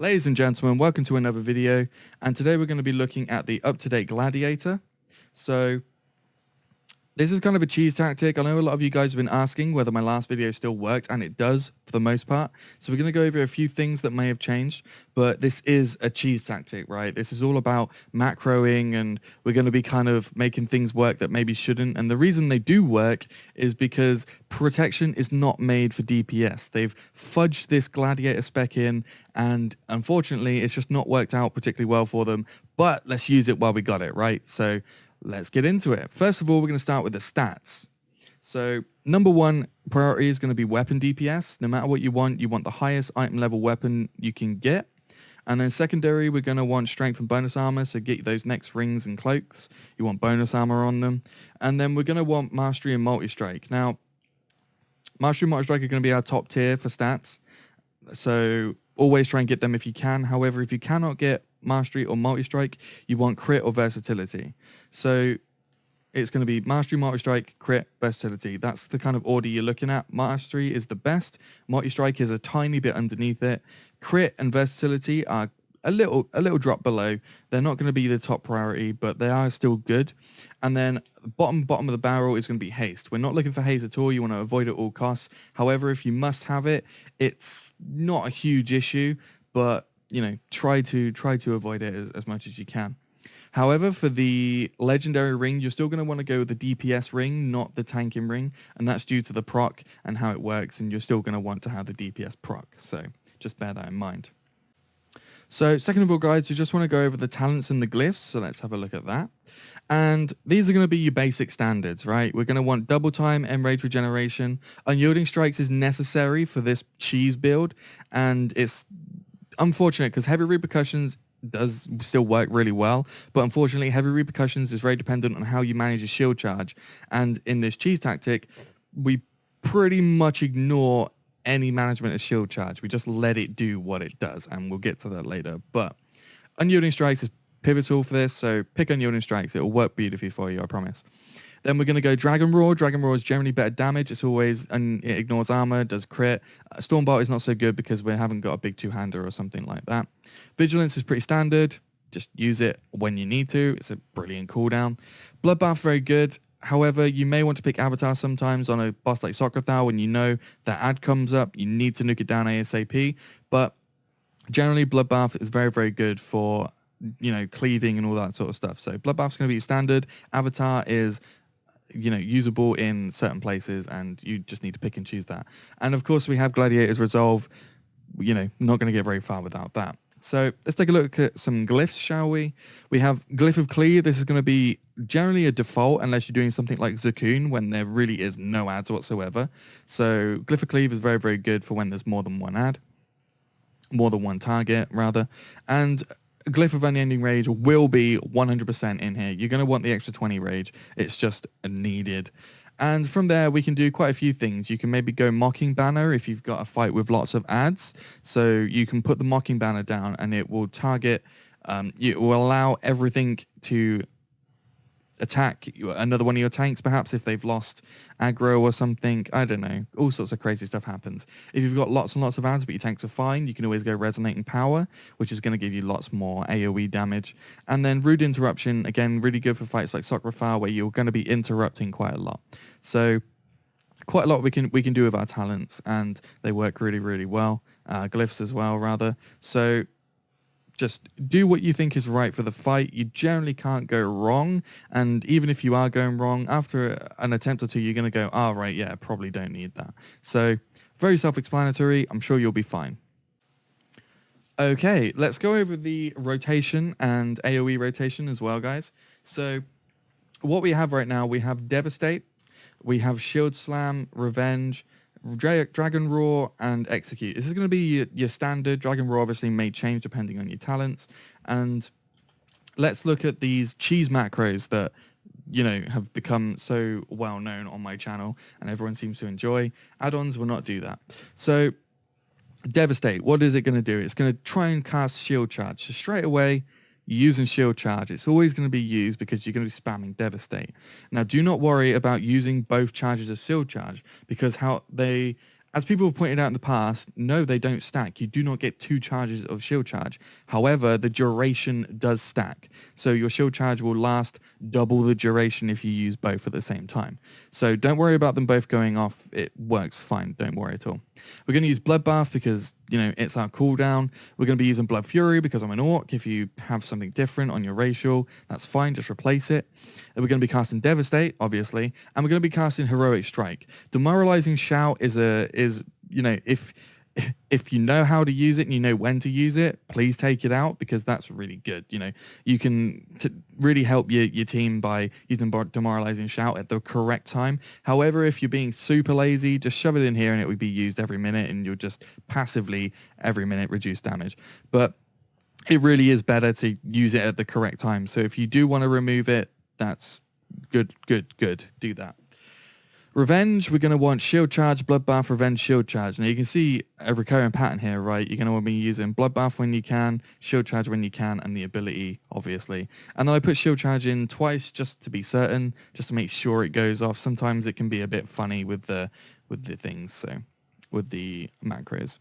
Ladies and gentlemen, welcome to another video, and today we're going to be looking at the up-to-date Gladiator. So this is kind of a cheese tactic. I know a lot of you guys have been asking whether my last video still worked, and it does for the most part. So we're going to go over a few things that may have changed, but this is a cheese tactic, right? This is all about macroing, and we're going to be kind of making things work that maybe shouldn't. And the reason they do work is because protection is not made for DPS. They've fudged this Gladiator spec in, and unfortunately, it's just not worked out particularly well for them. But let's use it while we got it, right? So let's get into it. First of all, we're going to start with the stats. So number one priority is going to be weapon DPS. No matter what you want the highest item level weapon you can get. And then secondary, we're going to want strength and bonus armor. So get those next rings and cloaks. You want bonus armor on them. And then we're going to want mastery and multi-strike. Now, mastery and multi-strike are going to be our top tier for stats. So always try and get them if you can. However, if you cannot get mastery or multi-strike, you want crit or versatility. So it's going to be mastery, multi-strike, crit, versatility. That's the kind of order you're looking at. Mastery is the best. Multi-strike is a tiny bit underneath it. Crit and versatility are a little drop below. They're not going to be the top priority, but they are still good. And then bottom of the barrel is going to be haste. We're not looking for haste at all. You want to avoid it at all costs. However, if you must have it, it's not a huge issue, but you know, try to avoid it as much as you can. However, for the legendary ring, you're still going to want to go with the DPS ring, not the tanking ring, and that's due to the proc and how it works, and you're still going to want to have the DPS proc, so just bear that in mind. So second of all, guys, we just want to go over the talents and the glyphs, so let's have a look at that. And these are going to be your basic standards, right? We're going to want double time, enrage regeneration. Unyielding strikes is necessary for this cheese build, and it's unfortunate because heavy repercussions does still work really well, but unfortunately heavy repercussions is very dependent on how you manage a shield charge, and in this cheese tactic we pretty much ignore any management of shield charge. We just let it do what it does, and we'll get to that later. But unyielding strikes is pivotal for this, so pick unyielding strikes. It will work beautifully for you, I promise. Then we're going to go Dragon Roar. Dragon Roar is generally better damage. It's always, and it ignores armor, does crit. Stormbolt is not so good because we haven't got a big two-hander or something like that. Vigilance is pretty standard. Just use it when you need to. It's a brilliant cooldown. Bloodbath, very good. However, you may want to pick Avatar sometimes on a boss like Socrathal when you know that ad comes up. You need to nuke it down ASAP. But generally, Bloodbath is very, very good for, you know, cleaving and all that sort of stuff. So Bloodbath's going to be standard. Avatar is, you know, usable in certain places, and you just need to pick and choose that. And of course we have Gladiator's Resolve. You know, not going to get very far without that. So let's take a look at some glyphs, shall we? We have Glyph of Cleave. This is going to be generally a default unless you're doing something like Zakoon when there really is no ads whatsoever. So Glyph of Cleave is very, very good for when there's more than one ad, more than one target rather. And Glyph of Unending Rage will be 100% in here. You're going to want the extra 20 rage. It's just needed. And from there, we can do quite a few things. You can maybe go Mocking Banner if you've got a fight with lots of ads. So you can put the Mocking Banner down and it will target, it will allow everything to attack another one of your tanks, perhaps if they've lost aggro or something. I don't know. All sorts of crazy stuff happens. If you've got lots and lots of ads but your tanks are fine, you can always go Resonating Power, which is going to give you lots more AoE damage. And then Rude Interruption, again, really good for fights like Socrathal where you're going to be interrupting quite a lot. So quite a lot we can do with our talents, and they work really, really well. Glyphs as well, rather. So just do what you think is right for the fight. You generally can't go wrong, and even if you are going wrong, after an attempt or two, you're going to go, oh, right, yeah, probably don't need that. So very self-explanatory. I'm sure you'll be fine. Okay, let's go over the rotation and AoE rotation as well, guys. So what we have right now, we have Devastate, we have Shield Slam, Revenge, Dragon Roar, and Execute. This is going to be your standard. Dragon Roar obviously may change depending on your talents. And let's look at these cheese macros that, you know, have become so well known on my channel and everyone seems to enjoy. Add-ons will not do that. So Devastate, what is it going to do? It's going to try and cast Shield Charge. So straight away, using Shield Charge, it's always going to be used because you're going to be spamming Devastate. Now, do not worry about using both charges of Shield Charge, because how they as people have pointed out in the past, no, they don't stack. You do not get 2 charges of shield charge. However, the duration does stack. So your shield charge will last double the duration if you use both at the same time. So don't worry about them both going off. It works fine. Don't worry at all. We're going to use bloodbath because, you know, it's our cooldown. We're going to be using blood fury because I'm an orc. If you have something different on your racial, that's fine. Just replace it. And we're going to be casting devastate, obviously, and we're going to be casting heroic strike. Demoralizing shout is you know, if you know how to use it and you know when to use it, please take it out because that's really good. You know, you can really help your team by using demoralizing shout at the correct time. However, if you're being super lazy, just shove it in here and it would be used every minute and you'll just passively every minute reduce damage. But it really is better to use it at the correct time. So if you do want to remove it, that's good. Do that. Revenge, we're going to want shield charge, bloodbath, revenge, shield charge. Now you can see a recurring pattern here, right? You're going to want to be using bloodbath when you can, shield charge when you can, and the ability, obviously. And then I put shield charge in twice just to be certain, just to make sure it goes off. Sometimes it can be a bit funny with the things, so with the macros.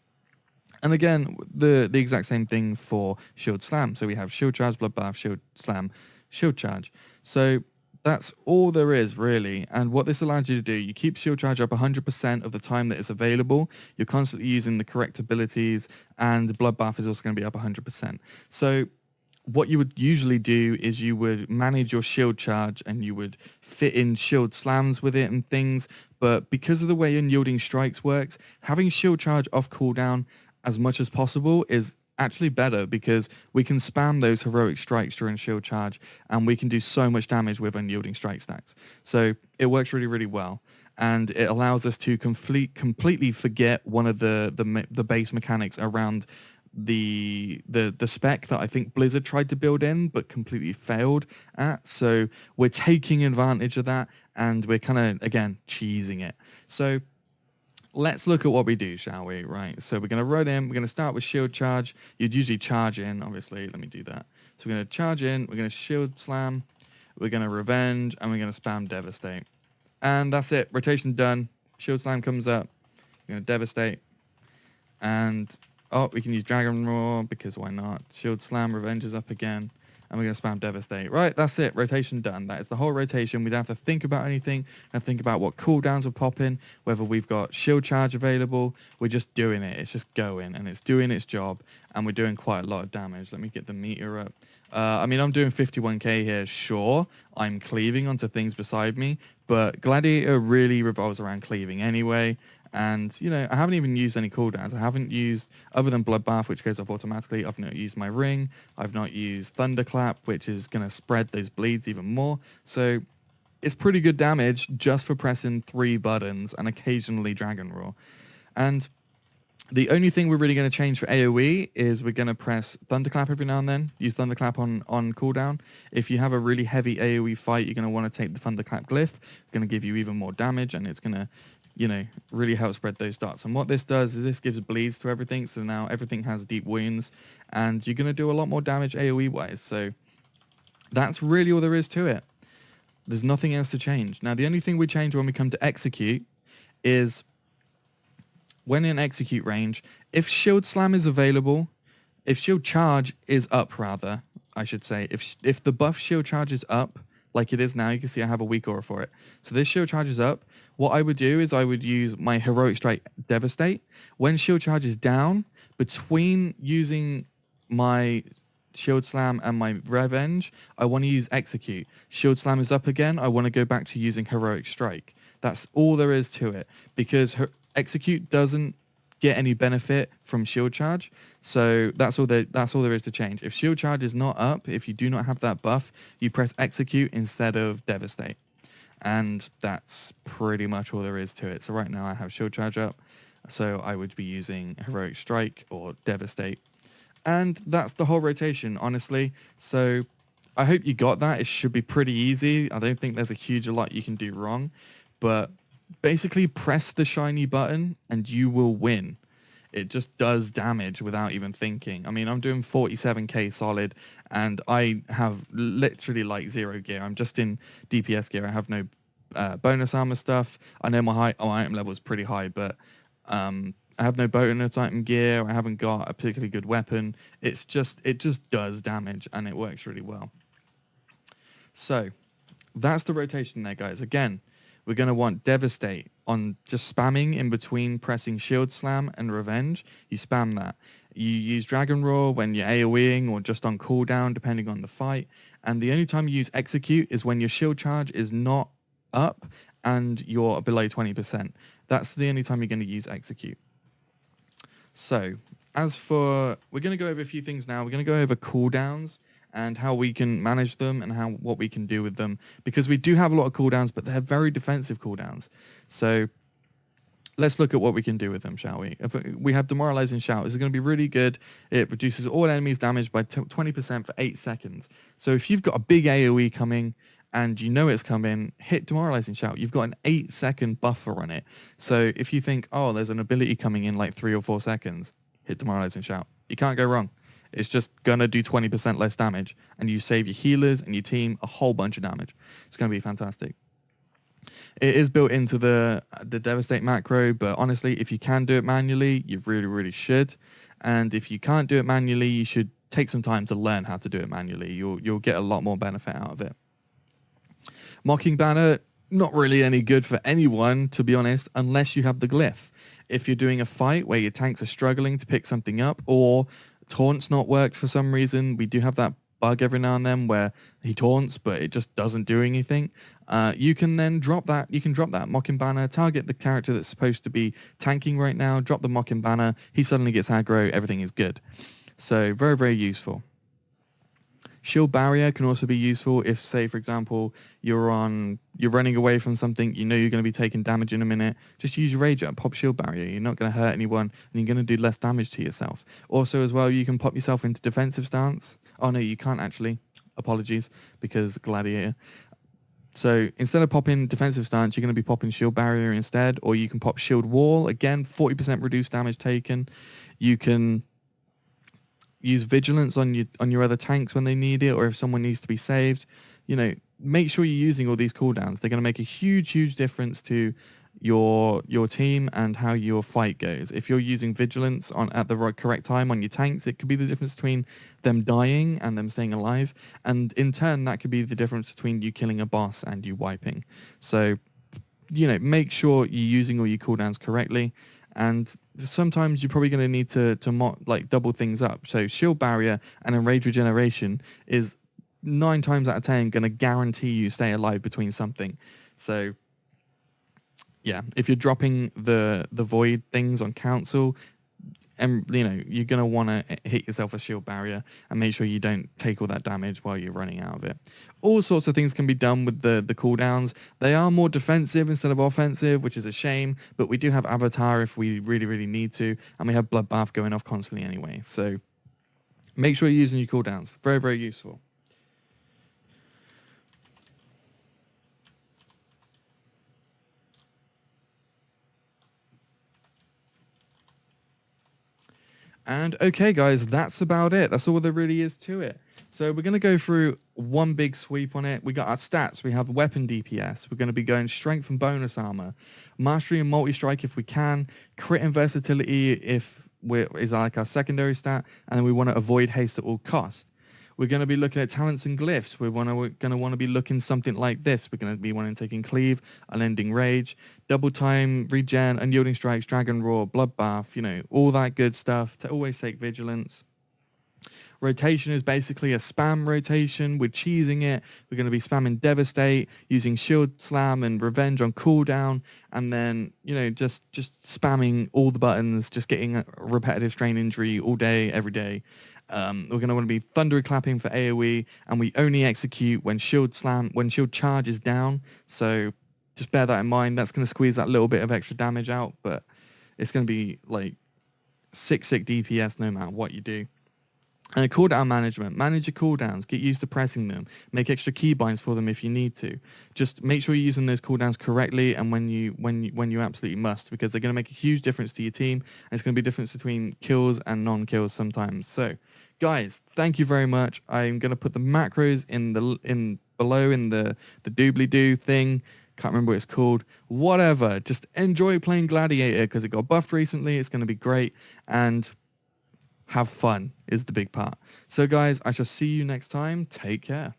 And again, the exact same thing for shield slam. So we have shield charge, bloodbath, shield slam, shield charge. So that's all there is, really. And what this allows you to do, you keep shield charge up 100% of the time that it's available. You're constantly using the correct abilities, and bloodbath is also going to be up 100%. So what you would usually do is you would manage your shield charge and you would fit in shield slams with it and things. But because of the way unyielding strikes works, having shield charge off cooldown as much as possible is actually better because we can spam those heroic strikes during shield charge and we can do so much damage with unyielding strike stacks. So it works really, really well. And it allows us to completely forget one of the base mechanics around the spec that I think Blizzard tried to build in but completely failed at. So we're taking advantage of that and we're kind of, again, cheesing it. So let's look at what we do, shall we? Right, so we're going to run in. We're going to start with shield charge. You'd usually charge in, obviously. Let me do that. So we're going to charge in. We're going to shield slam. We're going to revenge. And we're going to spam devastate. And that's it. Rotation done. Shield slam comes up. We're going to devastate. And, oh, we can use dragon roar because why not? Shield slam, revenge is up again. And we're going to spam devastate. Right, that's it. Rotation done. That is the whole rotation. We don't have to think about anything and think about what cooldowns are popping, whether we've got shield charge available. We're just doing it. It's just going and it's doing its job. And we're doing quite a lot of damage. Let me get the meter up. I mean, I'm doing 51k here. Sure, I'm cleaving onto things beside me. But Gladiator really revolves around cleaving anyway. And, you know, I haven't even used any cooldowns. I haven't used, other than bloodbath, which goes off automatically, I've not used my ring. I've not used thunderclap, which is going to spread those bleeds even more. So it's pretty good damage just for pressing 3 buttons and occasionally dragon roar. And the only thing we're really going to change for AoE is we're going to press thunderclap every now and then. Use thunderclap on cooldown. If you have a really heavy AoE fight, you're going to want to take the thunderclap glyph. It's going to give you even more damage, and it's going to, you know, really help spread those dots. And what this does is this gives bleeds to everything. So now everything has deep wounds, and you're going to do a lot more damage AoE wise. So that's really all there is to it. There's nothing else to change. Now, the only thing we change when we come to execute is when in execute range, if shield slam is available, if shield charge is up, rather, I should say, if the buff shield charge is up, like it is now, you can see I have a weak aura for it. So this shield charge is up. What I would do is I would use my heroic strike devastate. When shield charge is down, between using my shield slam and my revenge, I want to use execute. Shield slam is up again. I want to go back to using heroic strike. That's all there is to it, because execute doesn't get any benefit from shield charge. So that's all there is to change. If shield charge is not up, if you do not have that buff, you press execute instead of devastate. And that's pretty much all there is to it. So right now I have shield charge up, so I would be using heroic strike or devastate. And that's the whole rotation, honestly. So I hope you got that. It should be pretty easy. I don't think there's a lot you can do wrong, but basically press the shiny button and you will win. It just does damage without even thinking. I mean, I'm doing 47k solid and I have literally like 0 gear. I'm just in DPS gear. I have no bonus armor stuff. I know my item level is pretty high, but I have no bonus item gear. I haven't got a particularly good weapon. It just does damage, and it works really well. So that's the rotation there, guys. Again, we're going to want devastate on just spamming in between pressing shield slam and revenge. You spam that. You use dragon roar when you're AoEing or just on cooldown, depending on the fight. And the only time you use execute is when your shield charge is not up and you're below 20%. That's the only time you're going to use execute. So we're going to go over a few things now. We're going to go over cooldowns and how we can manage them and what we can do with them, because we do have a lot of cooldowns, but they're very defensive cooldowns. So let's look at what we can do with them, shall we? If we have demoralizing shout. This is going to be really good. It reduces all enemies damage by 20% for 8 seconds. So if you've got a big AoE coming and you know it's coming, hit demoralizing shout. You've got an 8-second buffer on it. So if you think, oh, there's an ability coming in like 3 or 4 seconds, hit demoralizing shout. You can't go wrong. It's just going to do 20% less damage, and you save your healers and your team a whole bunch of damage. It's going to be fantastic. It is built into the devastate macro, but honestly, if you can do it manually, you really, really should. And if you can't do it manually, you should take some time to learn how to do it manually. You'll get a lot more benefit out of it. Mocking banner, not really any good for anyone, to be honest, unless you have the glyph. If you're doing a fight where your tanks are struggling to pick something up, or taunt's not worked for some reason, we do have that bug every now and then where he taunts but it just doesn't do anything. You can then drop that. You can drop that mocking banner, target the character that's supposed to be tanking right now, drop the mocking banner, he suddenly gets aggro, everything is good. So very, very useful. Shield barrier can also be useful if, say, for example, you're running away from something, you know you're going to be taking damage in a minute. Just use your rage up, pop shield barrier. You're not going to hurt anyone, and you're going to do less damage to yourself. Also, as well, you can pop yourself into defensive stance. Oh no, you can't actually. Apologies, because Gladiator. So instead of popping defensive stance, you're going to be popping shield barrier instead, or you can pop shield wall. Again, 40% reduced damage taken. You can use vigilance on your other tanks when they need it, or if someone needs to be saved. You know, make sure you're using all these cooldowns. They're going to make a huge difference to your team and how your fight goes. If you're using vigilance at the correct time on your tanks, it could be the difference between them dying and them staying alive, and in turn that could be the difference between you killing a boss and you wiping. So, you know, make sure you're using all your cooldowns correctly. And sometimes you're probably going to need to double things up. So shield barrier and then rage regeneration is 9 times out of 10 going to guarantee you stay alive between something. So yeah, if you're dropping the void things on council, and you know, you're going to want to hit yourself a shield barrier and make sure you don't take all that damage while you're running out of it. All sorts of things can be done with the cooldowns. They are more defensive instead of offensive, which is a shame, but we do have Avatar if we really need to, and we have bloodbath going off constantly anyway. So make sure you're using your cooldowns. Very, very useful. And okay, guys, that's about it. That's all there really is to it. So we're going to go through one big sweep on it. We got our stats. We have weapon DPS. We're going to be going strength and bonus armor, mastery and multi-strike if we can, crit and versatility is like our secondary stat, and then we want to avoid haste at all costs. We're going to be looking at talents and glyphs. We're going to want to be looking something like this. We're going to be wanting taking cleave, unending rage, double time, regen, unyielding strikes, dragon roar, bloodbath, you know, all that good stuff. To always take vigilance. Rotation is basically a spam rotation. We're cheesing it. We're going to be spamming devastate, using shield slam and revenge on cooldown, and then, you know, just spamming all the buttons, just getting a repetitive strain injury all day, every day. We're going to want to be thunder clapping for AoE, and we only execute when shield charge is down. So just bear that in mind. That's going to squeeze that little bit of extra damage out, but it's going to be like sick DPS no matter what you do. And cooldown management. Manage your cooldowns. Get used to pressing them. Make extra keybinds for them if you need to. Just make sure you're using those cooldowns correctly and when you absolutely must, because they're going to make a huge difference to your team, and it's going to be a difference between kills and non-kills sometimes. So, guys, thank you very much. I'm going to put the macros below in the doobly-doo thing. Can't remember what it's called. Whatever. Just enjoy playing Gladiator because it got buffed recently. It's going to be great. And have fun is the big part. So guys, I shall see you next time. Take care.